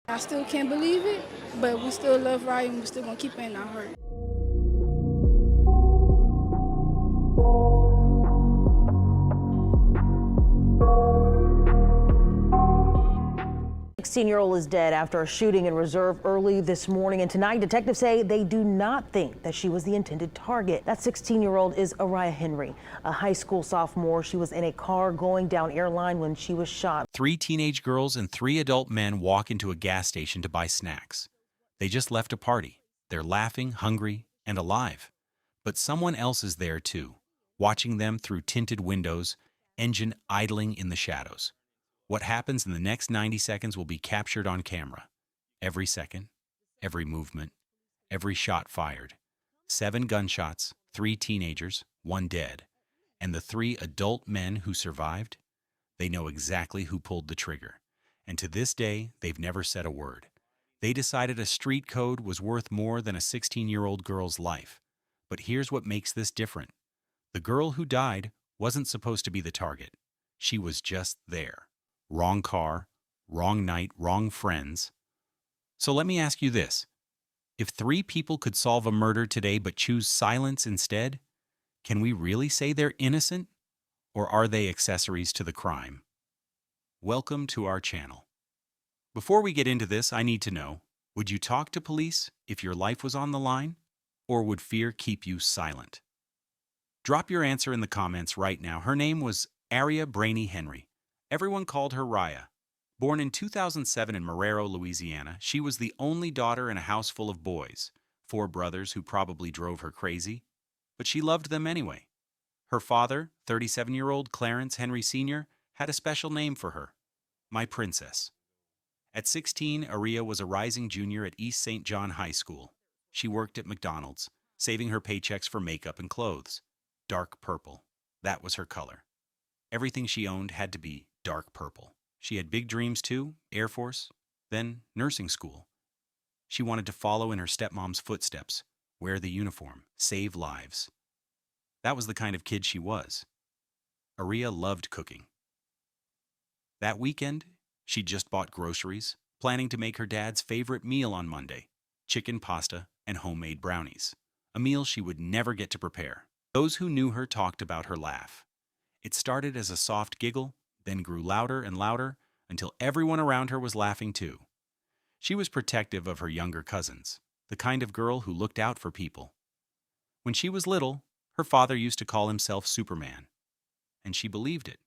I still can't believe it, but we still love Ryan and we're still gonna keep it in our heart. 16-year-old is dead after a shooting in Reserve early this morning, and tonight detectives say they do not think that she was the intended target. That 16-year-old is Aria Henry, a high school sophomore. She was in a car going down Airline when she was shot. 3 teenage girls and 3 adult men walk into a gas station to buy snacks. They just left a party. They're laughing, hungry, and alive. But someone else is there too, watching them through tinted windows, engine idling in the shadows. What happens in the next 90 seconds will be captured on camera. Every second, every movement, every shot fired. 7 gunshots, 3 teenagers, 1 dead. And the 3 adult men who survived? They know exactly who pulled the trigger. And to this day, they've never said a word. They decided a street code was worth more than a 16-year-old girl's life. But here's what makes this different. The girl who died wasn't supposed to be the target. She was just there. Wrong car, wrong night, wrong friends. So let me ask you this. If 3 people could solve a murder today but choose silence instead, can we really say they're innocent? Or are they accessories to the crime? Welcome to our channel. Before we get into this, I need to know, would you talk to police if your life was on the line? Or would fear keep you silent? Drop your answer in the comments right now. Her name was Aria Henry. Everyone called her Raya. Born in 2007 in Marrero, Louisiana, she was the only daughter in a house full of boys, 4 brothers who probably drove her crazy, but she loved them anyway. Her father, 37-year-old Clarence Henry Sr., had a special name for her, my princess. At 16, Aria was a rising junior at East St. John High School. She worked at McDonald's, saving her paychecks for makeup and clothes. Dark purple. That was her color. Everything she owned had to be dark purple. She had big dreams too, Air Force, then nursing school. She wanted to follow in her stepmom's footsteps, wear the uniform, save lives. That was the kind of kid she was. Aria loved cooking. That weekend, she just bought groceries, planning to make her dad's favorite meal on Monday, chicken pasta and homemade brownies, a meal she would never get to prepare. Those who knew her talked about her laugh. It started as a soft giggle, then grew louder and louder until everyone around her was laughing too. She was protective of her younger cousins, the kind of girl who looked out for people. When she was little, her father used to call himself Superman. And she believed it,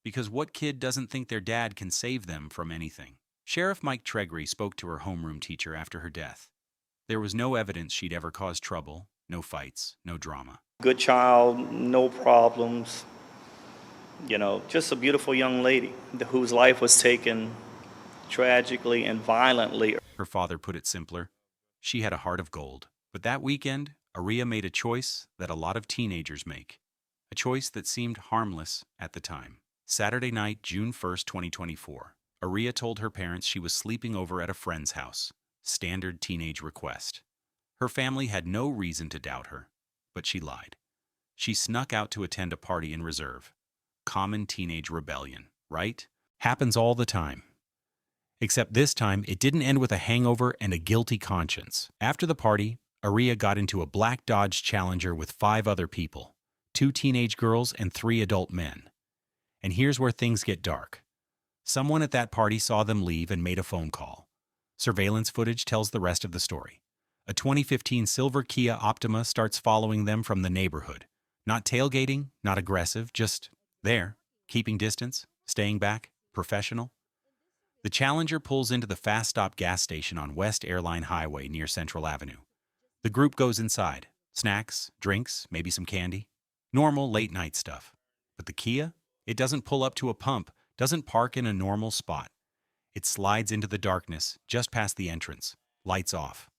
because what kid doesn't think their dad can save them from anything? Sheriff Mike Tregri spoke to her homeroom teacher after her death. There was no evidence she'd ever caused trouble, no fights, no drama. Good child, no problems. Just a beautiful young lady whose life was taken tragically and violently. Her father put it simpler. She had a heart of gold. But that weekend, Aria made a choice that a lot of teenagers make. A choice that seemed harmless at the time. Saturday night, June 1st, 2024. Aria told her parents she was sleeping over at a friend's house. Standard teenage request. Her family had no reason to doubt her, but she lied. She snuck out to attend a party in Reserve. Common teenage rebellion, right? Happens all the time. Except this time, it didn't end with a hangover and a guilty conscience. After the party, Aria got into a black Dodge Challenger with 5 other people, 2 teenage girls and 3 adult men. And here's where things get dark. Someone at that party saw them leave and made a phone call. Surveillance footage tells the rest of the story. A 2015 silver Kia Optima starts following them from the neighborhood. Not tailgating, not aggressive, just there, keeping distance, staying back, professional. The Challenger pulls into the Fast Stop gas station on West Airline Highway near Central Avenue. The group goes inside. Snacks, drinks, maybe some candy. Normal late-night stuff. But the Kia? It doesn't pull up to a pump, doesn't park in a normal spot. It slides into the darkness, just past the entrance. Lights off.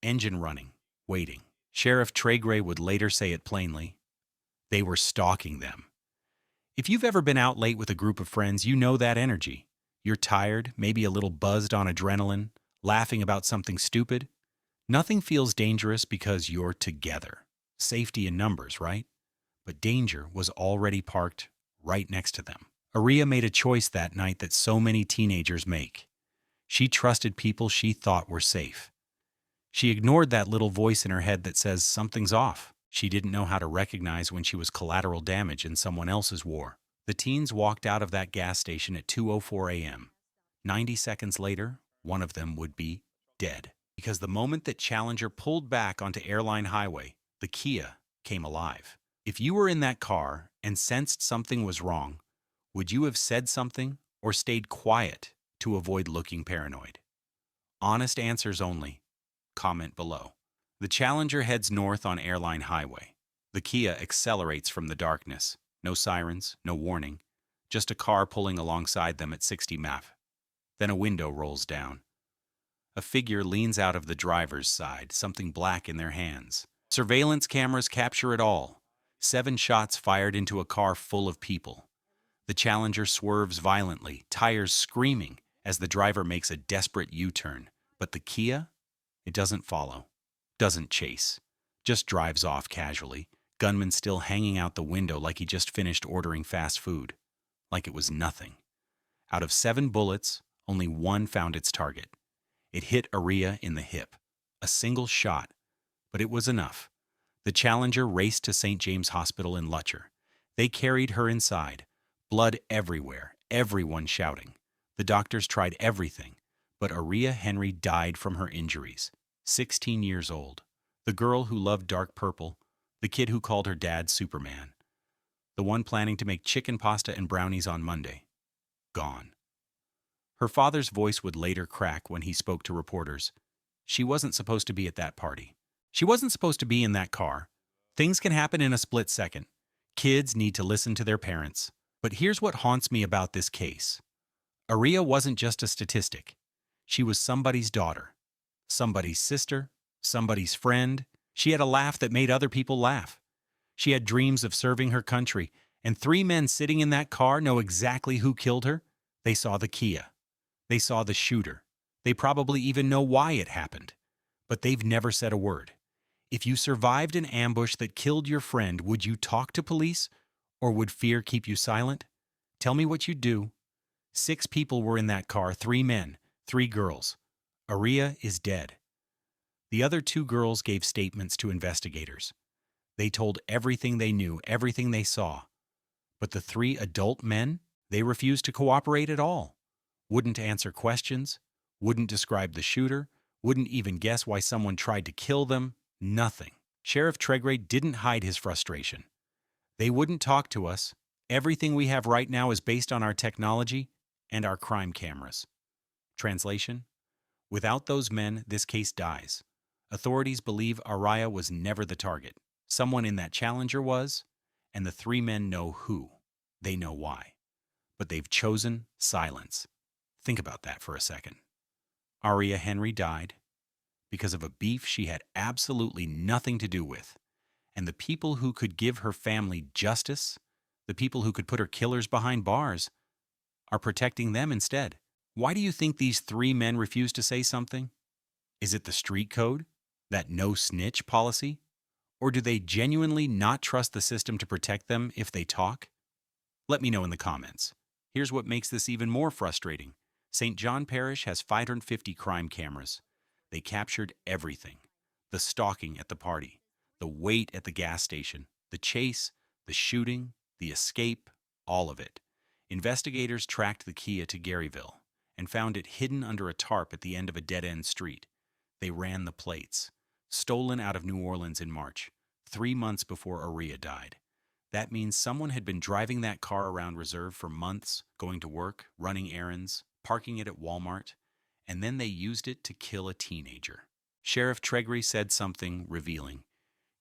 Engine running. Waiting. Sheriff Tregre would later say it plainly. They were stalking them. If you've ever been out late with a group of friends, you know that energy. You're tired, maybe a little buzzed on adrenaline, laughing about something stupid. Nothing feels dangerous because you're together. Safety in numbers, right? But danger was already parked right next to them. Aria made a choice that night that so many teenagers make. She trusted people she thought were safe. She ignored that little voice in her head that says something's off. She didn't know how to recognize when she was collateral damage in someone else's war. The teens walked out of that gas station at 2:04 a.m. 90 seconds later, one of them would be dead. Because the moment that Challenger pulled back onto Airline Highway, the Kia came alive. If you were in that car and sensed something was wrong, would you have said something or stayed quiet to avoid looking paranoid? Honest answers only. Comment below. The Challenger heads north on Airline Highway. The Kia accelerates from the darkness. No sirens, no warning. Just a car pulling alongside them at 60 mph. Then a window rolls down. A figure leans out of the driver's side, something black in their hands. Surveillance cameras capture it all. 7 shots fired into a car full of people. The Challenger swerves violently, tires screaming, as the driver makes a desperate U-turn. But the Kia? It doesn't follow, doesn't chase, just drives off casually, gunman still hanging out the window like he just finished ordering fast food, like it was nothing. Out of 7 bullets, only 1 found its target. It hit Aria in the hip, a single shot, but it was enough. The Challenger raced to St. James Hospital in Lutcher. They carried her inside, blood everywhere, everyone shouting. The doctors tried everything, but Aria Henry died from her injuries. 16 years old, the girl who loved dark purple, the kid who called her dad Superman, the one planning to make chicken pasta and brownies on Monday. Gone. Her father's voice would later crack when he spoke to reporters. She wasn't supposed to be at that party. She wasn't supposed to be in that car. Things can happen in a split second. Kids need to listen to their parents. But here's what haunts me about this case. Aria wasn't just a statistic. She was somebody's daughter, somebody's sister, somebody's friend. She had a laugh that made other people laugh. She had dreams of serving her country, and 3 men sitting in that car know exactly who killed her. They saw the Kia. They saw the shooter. They probably even know why it happened. But they've never said a word. If you survived an ambush that killed your friend, would you talk to police? Or would fear keep you silent? Tell me what you'd do. 6 people were in that car, 3 men, 3 girls. Aria is dead. The other 2 girls gave statements to investigators. They told everything they knew, everything they saw. But the 3 adult men, they refused to cooperate at all. Wouldn't answer questions, wouldn't describe the shooter, wouldn't even guess why someone tried to kill them, nothing. Sheriff Tregray didn't hide his frustration. They wouldn't talk to us. Everything we have right now is based on our technology and our crime cameras. Translation: without those men, this case dies. Authorities believe Aria was never the target. Someone in that Challenger was, and the 3 men know who. They know why. But they've chosen silence. Think about that for a second. Aria Henry died because of a beef she had absolutely nothing to do with. And the people who could give her family justice, the people who could put her killers behind bars, are protecting them instead. Why do you think these 3 men refused to say something? Is it the street code? That no snitch policy? Or do they genuinely not trust the system to protect them if they talk? Let me know in the comments. Here's what makes this even more frustrating. St. John Parish has 550 crime cameras. They captured everything. The stalking at the party, the wait at the gas station, the chase, the shooting, the escape, all of it. Investigators tracked the Kia to Garyville and found it hidden under a tarp at the end of a dead-end street. They ran the plates. Stolen out of New Orleans in March, 3 months before Aria died. That means someone had been driving that car around Reserve for months, going to work, running errands, parking it at Walmart, and then they used it to kill a teenager. Sheriff Tregray said something revealing.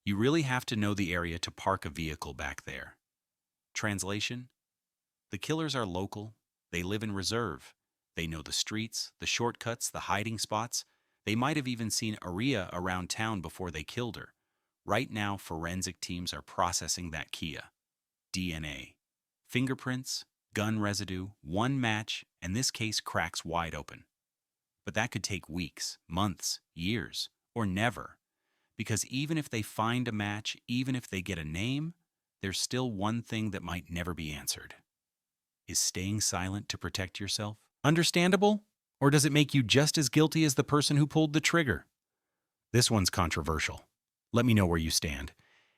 You really have to know the area to park a vehicle back there. Translation: the killers are local. They live in Reserve. They know the streets, the shortcuts, the hiding spots. They might have even seen Aria around town before they killed her. Right now, forensic teams are processing that Kia. DNA, fingerprints, gun residue, 1 match, and this case cracks wide open. But that could take weeks, months, years, or never. Because even if they find a match, even if they get a name, there's still one thing that might never be answered. Is staying silent to protect yourself understandable Or does it make you just as guilty as the person who pulled the trigger? This one's controversial. Let me know where you stand.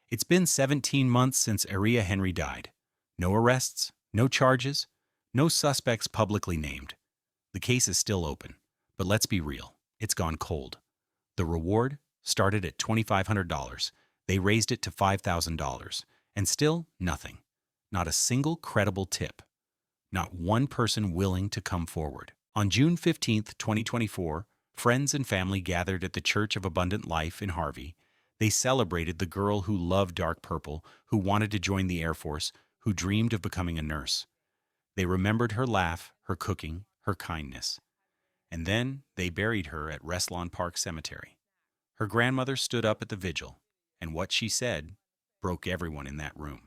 It's been 17 months since Aria Henry died. No arrests, no charges, no suspects publicly named. The case is still open, but let's be real, it's gone cold. The reward started at $2,500. They raised it to $5,000, and still nothing. Not a single credible tip. Not one person willing to come forward. On June 15th, 2024, friends and family gathered at the Church of Abundant Life in Harvey. They celebrated the girl who loved dark purple, who wanted to join the Air Force, who dreamed of becoming a nurse. They remembered her laugh, her cooking, her kindness. And then they buried her at Restlawn Park Cemetery. Her grandmother stood up at the vigil, and what she said broke everyone in that room.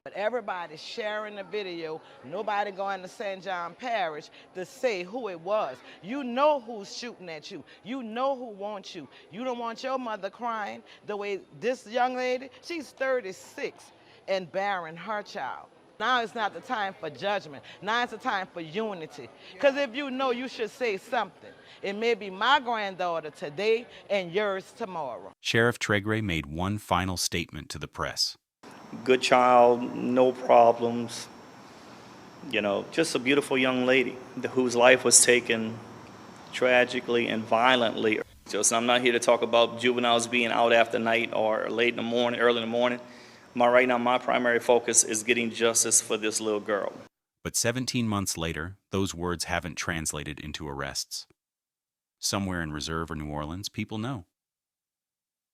But everybody's sharing the video, nobody going to St. John Parish to say who it was. You know who's shooting at you. You know who wants you. You don't want your mother crying the way this young lady, she's 36 and bearing her child. Now it's not the time for judgment. Now it's the time for unity. Because if you know, you should say something. It may be my granddaughter today and yours tomorrow. Sheriff Tregray made one final statement to the press. Good child, no problems. Just a beautiful young lady whose life was taken tragically and violently. So I'm not here to talk about juveniles being out after night or late in the morning, early in the morning. Right now, my primary focus is getting justice for this little girl. But 17 months later, those words haven't translated into arrests. Somewhere in Reserve or New Orleans, people know.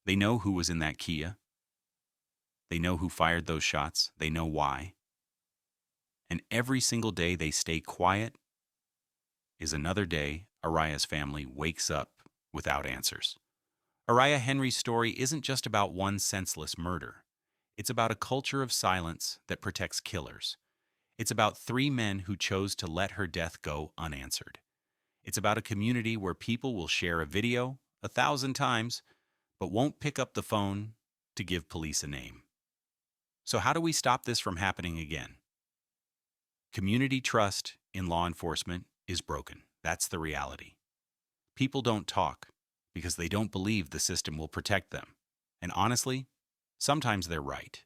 They know who was in that Kia. They know who fired those shots. They know why. And every single day they stay quiet is another day Aria's family wakes up without answers. Aria Henry's story isn't just about one senseless murder. It's about a culture of silence that protects killers. It's about 3 men who chose to let her death go unanswered. It's about a community where people will share a video 1,000 times, but won't pick up the phone to give police a name. So how do we stop this from happening again? Community trust in law enforcement is broken. That's the reality. People don't talk because they don't believe the system will protect them. And honestly, sometimes they're right.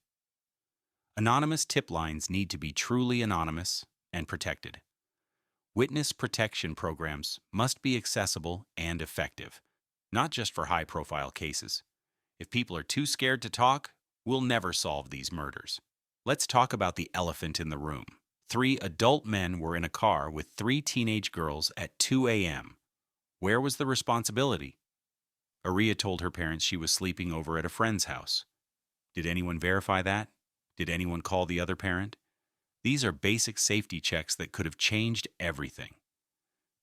Anonymous tip lines need to be truly anonymous and protected. Witness protection programs must be accessible and effective, not just for high-profile cases. If people are too scared to talk, we'll never solve these murders. Let's talk about the elephant in the room. 3 adult men were in a car with 3 teenage girls at 2 a.m. Where was the responsibility? Aria told her parents she was sleeping over at a friend's house. Did anyone verify that? Did anyone call the other parent? These are basic safety checks that could have changed everything.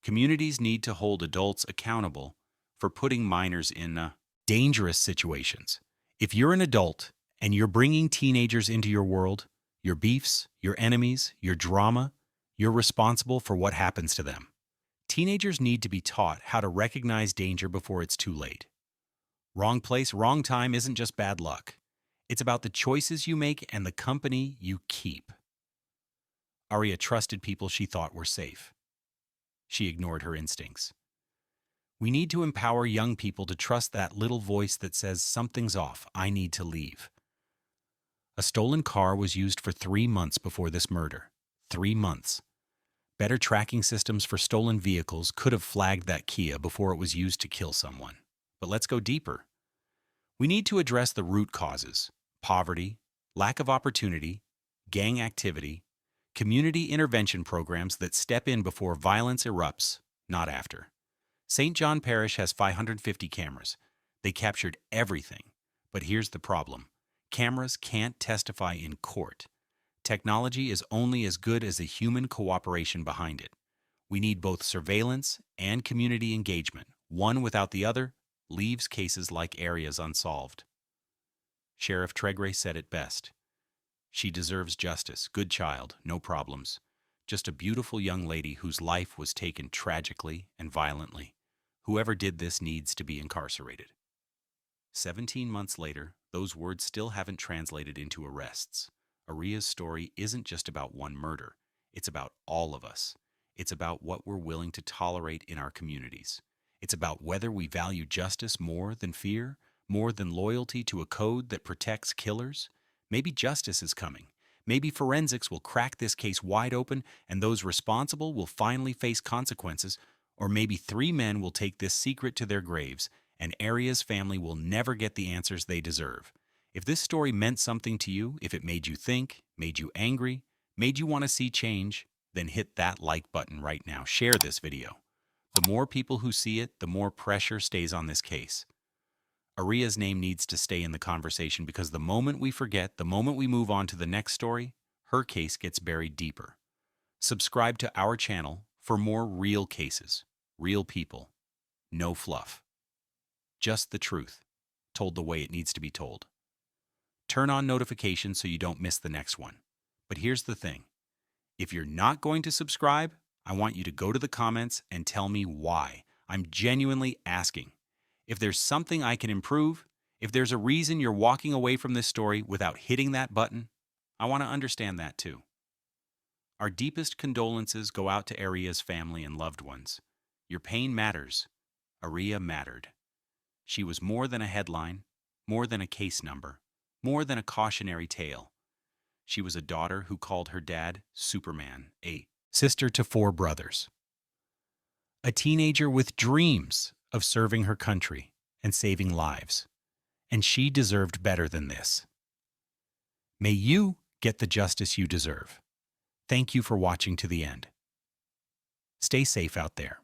Communities need to hold adults accountable for putting minors in dangerous situations. If you're an adult and you're bringing teenagers into your world, your beefs, your enemies, your drama, you're responsible for what happens to them. Teenagers need to be taught how to recognize danger before it's too late. Wrong place, wrong time isn't just bad luck. It's about the choices you make and the company you keep. Aria trusted people she thought were safe. She ignored her instincts. We need to empower young people to trust that little voice that says, something's off, I need to leave. A stolen car was used for 3 months before this murder. 3 months. Better tracking systems for stolen vehicles could have flagged that Kia before it was used to kill someone. But let's go deeper. We need to address the root causes: poverty, lack of opportunity, gang activity, community intervention programs that step in before violence erupts, not after. St. John Parish has 550 cameras. They captured everything. But here's the problem. Cameras can't testify in court. Technology is only as good as the human cooperation behind it. We need both surveillance and community engagement. One without the other leaves cases like Aria's unsolved. Sheriff Tregray said it best. She deserves justice. Good child, no problems. Just a beautiful young lady whose life was taken tragically and violently. Whoever did this needs to be incarcerated. 17 months later, those words still haven't translated into arrests. Aria's story isn't just about one murder. It's about all of us. It's about what we're willing to tolerate in our communities. It's about whether we value justice more than fear, more than loyalty to a code that protects killers. Maybe justice is coming. Maybe forensics will crack this case wide open and those responsible will finally face consequences. Or maybe 3 men will take this secret to their graves and Aria's family will never get the answers they deserve. If this story meant something to you, if it made you think, made you angry, made you want to see change, then hit that like button right now. Share this video. The more people who see it, the more pressure stays on this case. Aria's name needs to stay in the conversation because the moment we forget, the moment we move on to the next story, her case gets buried deeper. Subscribe to our channel for more real cases, real people, no fluff. Just the truth, told the way it needs to be told. Turn on notifications so you don't miss the next one. But here's the thing. If you're not going to subscribe, I want you to go to the comments and tell me why. I'm genuinely asking. If there's something I can improve, if there's a reason you're walking away from this story without hitting that button, I want to understand that too. Our deepest condolences go out to Aria's family and loved ones. Your pain matters. Aria mattered. She was more than a headline, more than a case number, more than a cautionary tale. She was a daughter who called her dad Superman, a sister to 4 brothers. A teenager with dreams of serving her country and saving lives. And she deserved better than this. May you get the justice you deserve. Thank you for watching to the end. Stay safe out there.